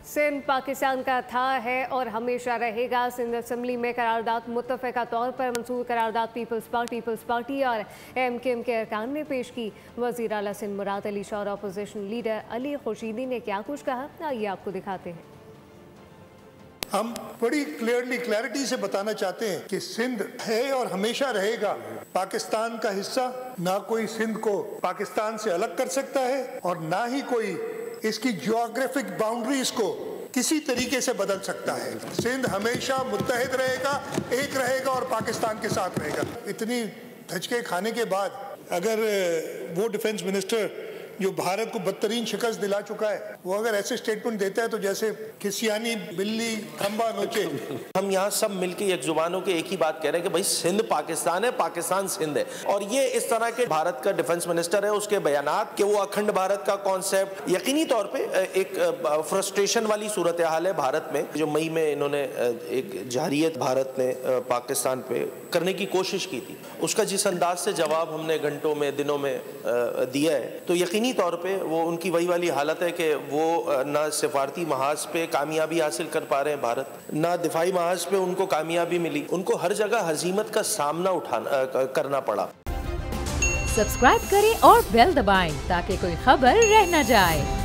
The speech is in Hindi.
सिंध पाकिस्तान का था है और हमेशा रहेगा। सिंध असम्बली में करारदाद मुत्तफ़िका तौर पर मंसूर करारदाद पीपल्स पार्टी और MKM के अरकान ने पेश की। वज़ीर आला सिंध मुराद अली शाह और अपोजिशन लीडर अली खुर्शीदी ने क्या कुछ कहा, आइए आपको दिखाते हैं। हम बड़ी क्लैरिटी से बताना चाहते हैं कि सिंध है और हमेशा रहेगा पाकिस्तान का हिस्सा। ना कोई सिंध को पाकिस्तान से अलग कर सकता है और ना ही कोई इसकी ज्योग्राफिक बाउंड्रीज को किसी तरीके से बदल सकता है। सिंध हमेशा मुत्तहिद रहेगा, एक रहेगा और पाकिस्तान के साथ रहेगा। इतनी धचके खाने के बाद अगर वो डिफेंस मिनिस्टर जो भारत को बदतरीन शिकस्त दिला चुका है, वो अगर ऐसे स्टेटमेंट देता है तो जैसे किसियानी बिल्ली खंबा नोचे। हम यहाँ सब मिलके एक जुबानों के एक ही बात कह रहे हैं कि भाई सिंध पाकिस्तान है, पाकिस्तान सिंध है। और ये इस तरह के भारत का डिफेंस मिनिस्टर है, उसके बयानात कि वो अखंड भारत का कॉन्सेप्ट यकीनी तौर पे एक फ्रस्ट्रेशन वाली सूरत हाल है भारत में। जो मई में इन्होंने एक जारियत भारत ने पाकिस्तान पे करने की कोशिश की थी, उसका जिस अंदाज से जवाब हमने घंटों में दिनों में दिया है, तो यकीनी तौर पे वो उनकी वही वाली हालत है कि वो ना सिफारती महाज पे कामयाबी हासिल कर पा रहे हैं भारत, ना दिफाई महाज पे उनको कामयाबी मिली। उनको हर जगह हजीमत का सामना करना पड़ा। सब्सक्राइब करें और बेल दबाएं ताकि कोई खबर रह न जाए।